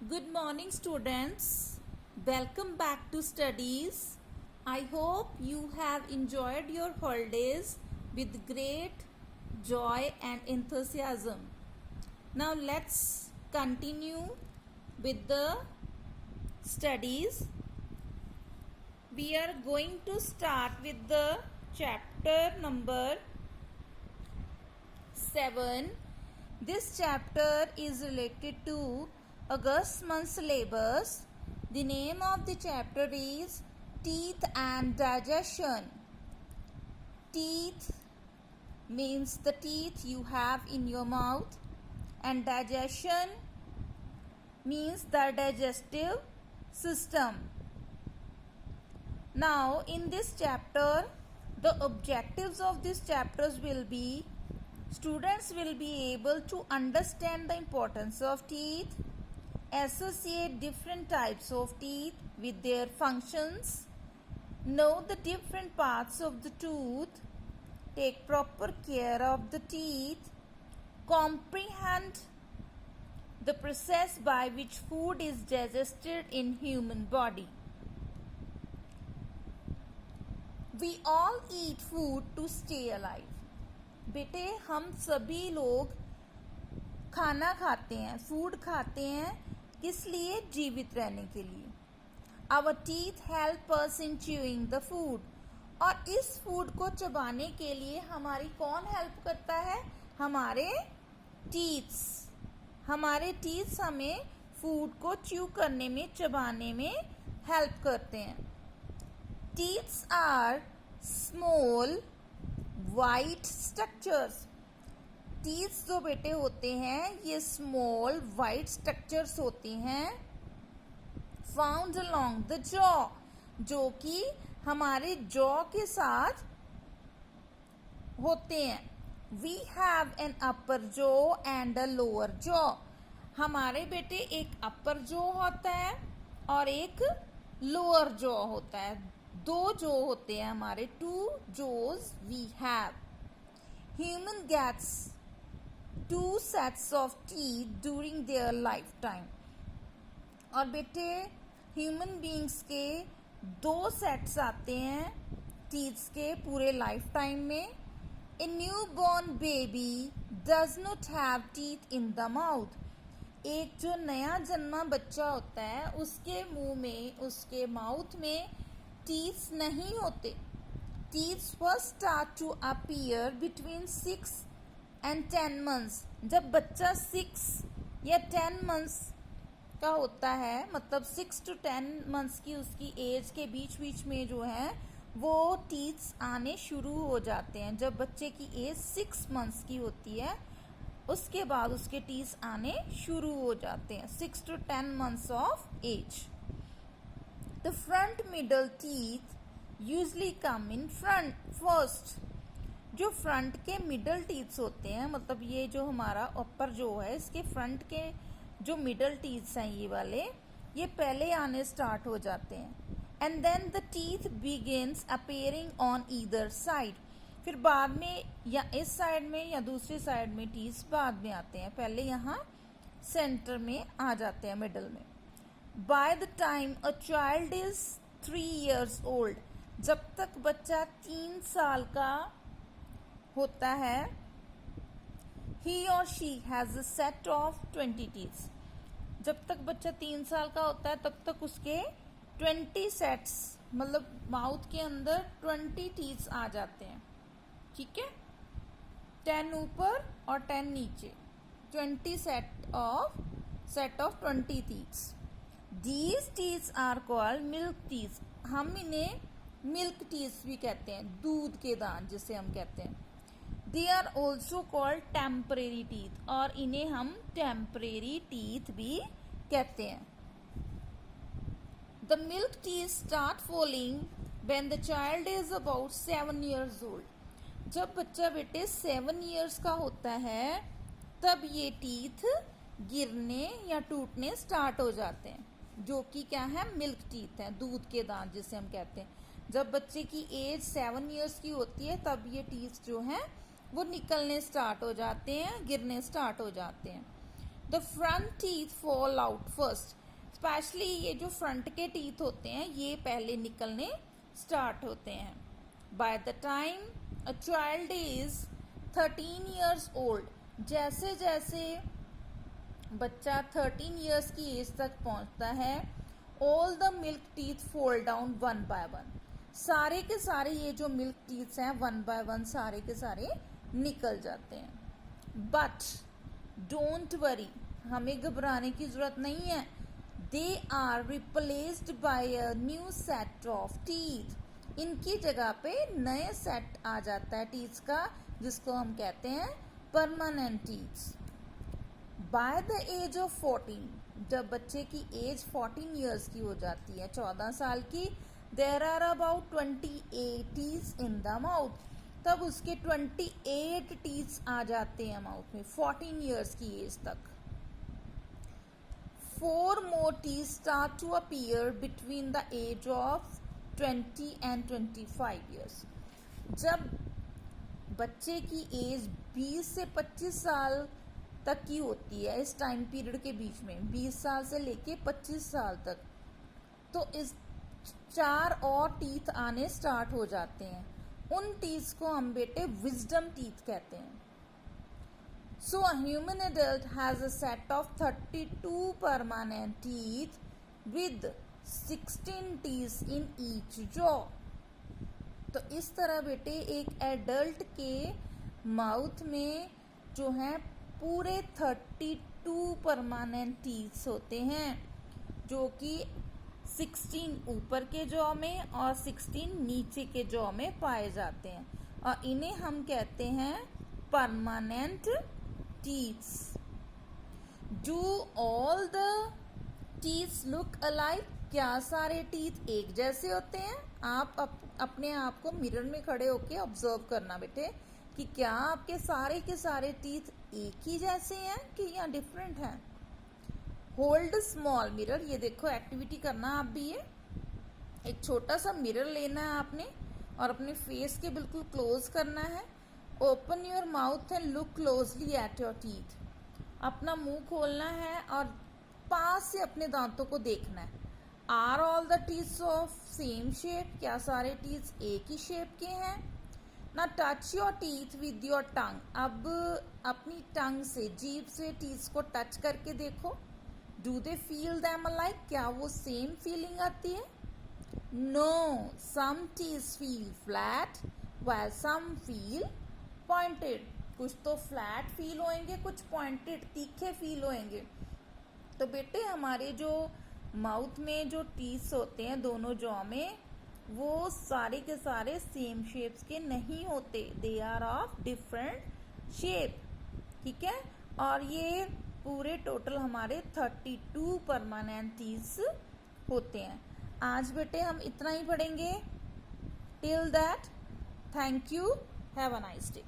Good morning, students. Welcome back to studies. I hope you have enjoyed your holidays with great joy and enthusiasm. Now, let's continue with the studies. We are going to start with the chapter number 7. This chapter is related to August month syllabus. The name of the chapter is Teeth and Digestion. Teeth means the teeth you have in your mouth, and digestion means the digestive system. Now, in this chapter, the objectives of these chapters will be students will be able to understand the importance of teeth, associate different types of teeth with their functions, know the different parts of the tooth, take proper care of the teeth, comprehend the process by which food is digested in human body. We all eat food to stay alive. बेटे हम सभी लोग खाना खाते हैं, food खाते हैं, किस लिए? जीवित रहने के लिए. Our teeth help us in chewing the food. और इस फूड को चबाने के लिए हमारी कौन हेल्प करता है? हमारे टीथ्स. हमारे टीथ्स हमें फूड को च्यू करने में, चबाने में हेल्प करते हैं. Teeths are small white structures. Teeths जो बेटे होते हैं ये स्मॉल वाइट स्ट्रक्चर्स होते हैं फाउंड अलोंग द जॉ, जो कि हमारे जॉ के साथ होते हैं. We have an upper jaw and a lower jaw. हमारे बेटे एक अपर जॉ होता है और एक लोअर जॉ होता है. दो जॉ होते हैं हमारे. Two jaws we have. Human gets 2 sets of teeth during their lifetime. और बेटे ह्यूमन बींग्स के 2 सेट्स आते हैं टीथ्स के पूरे लाइफ टाइम में. A new born baby does not have teeth in the mouth. एक जो नया जन्मा बच्चा होता है उसके मुंह में, उसके माउथ में टीथ्स नहीं होते. Teeths first start to appear between 6 and 10 months. जब बच्चा 6 या 10 months का होता है, मतलब 6 to 10 months की उसकी एज के बीच बीच में जो है वो टीथ्स आने शुरू हो जाते हैं. जब बच्चे की एज 6 months की होती है उसके बाद उसके टीथ्स आने शुरू हो जाते हैं. 6 to 10 months of age. The front middle teeth usually come in front first. जो फ्रंट के मिडल टीथ्स होते हैं, मतलब ये जो हमारा अपर जो है इसके फ्रंट के जो मिडल टीथ्स हैं ये वाले, ये पहले आने स्टार्ट हो जाते हैं. And then the teeth begins appearing on either side. फिर बाद में या इस साइड में या दूसरी साइड में टीथ्स बाद में आते हैं. पहले यहाँ सेंटर में आ जाते हैं, मिडल में. By the time a child is 3 years old. जब तक बच्चा 3 साल का होता है, he or she has a set of 20 teeth. जब तक बच्चा 3 साल का होता है तब तक उसके 20 सेट्स, मतलब माउथ के अंदर 20 टीथ्स आ जाते हैं. ठीक है, 10 ऊपर और 10 नीचे, 20 set of 20 teeths. These teeth are called milk teeth. हम इन्हें मिल्क टीथ भी कहते हैं, दूध के दांत जिसे हम कहते हैं. They are also called temporary teeth. और इन्हें हम temporary teeth भी कहते हैं. The milk teeth start falling when the child is about 7 years old. जब बच्चा बेटे 7 years का होता है तब ये टीथ गिरने या टूटने स्टार्ट हो जाते हैं, जो कि क्या है? मिल्क टीथ है, दूध के दांत जिसे हम कहते हैं. जब बच्चे की एज 7 years की होती है तब ये टीथ जो हैं वो निकलने स्टार्ट हो जाते हैं, गिरने स्टार्ट हो जाते हैं. The front teeth fall out first. Specially ये जो फ्रंट के टीथ होते हैं ये पहले निकलने स्टार्ट होते हैं। By the time a child is 13 years old, जैसे जैसे बच्चा 13 years की एज तक पहुंचता है, all the milk teeth fall down one by one. सारे के सारे ये जो मिल्क टीथ हैं वन बाय वन सारे के सारे निकल जाते हैं। बट डोंट वरी, हमें घबराने की जरूरत नहीं है। They are replaced by a new set of teeth. इनकी जगह पे नए सेट आ जाता है टीथ का, जिसको हम कहते हैं permanent teeth. By the age of 14, जब बच्चे की एज 14 years की हो जाती है, 14 साल की, there are about 28 teeth in the mouth. तब उसके 28 टीथ आ जाते हैं माउथ में 14 years की एज तक। 4 more teeth start to appear between the age of 20 and 25 years। जब बच्चे की एज 20 से 25 साल तक की होती है, इस टाइम पीरियड के बीच में 20 साल से लेके 25 साल तक, तो इस 4 और टीथ आने स्टार्ट हो जाते हैं। उन टीथ को हम बेटे विजडम टीथ कहते हैं। So a human adult has a set of 32 permanent teeth with 16 teeth in each jaw. तो इस तरह बेटे एक एडल्ट के माउथ में जो है पूरे 32 परमानेंट टीथ होते हैं, जो कि 16 ऊपर के जॉ में और 16 नीचे के जॉ में पाए जाते हैं, और इन्हें हम कहते हैं permanent teeths. Do all the teeths look alike? क्या सारे टीथ एक जैसे होते हैं? आप अपने आप को मिरर में खड़े होके ऑब्जर्व करना बेटे कि क्या आपके सारे के सारे टीथ एक ही जैसे हैं कि या डिफरेंट हैं। होल्ड स्मॉल मिरर, ये देखो एक्टिविटी करना आप भी। ये एक छोटा सा मिरर लेना है आपने और अपने फेस के बिल्कुल क्लोज करना है। Open your mouth and look closely at your teeth. अपना मुंह खोलना है और पास से अपने दांतों को देखना है। Are all the teeths of same shape? क्या सारे टीथ्स एक ही शेप के हैं? ना touch your teeth with your tongue. अब अपनी टंग से, जीभ से टीथ्स को टच करके देखो। Do they feel them alike? क्या वो सेम फीलिंग आती है? नो, सम टीथ्स फील फ्लैट व्हाइल सम फील पॉइंटेड। कुछ तो फ्लैट फील होंगे, कुछ पॉइंटेड तीखे फील होंगे। तो बेटे हमारे जो माउथ में जो टीथ होते हैं दोनों जॉ में, वो सारे के सारे सेम शेप्स के नहीं होते। They are of different shape. ठीक है, और ये पूरे टोटल हमारे 32 परमानेंट टीथ्स होते हैं। आज बेटे हम इतना ही पढ़ेंगे। Till that, thank you, have a nice day.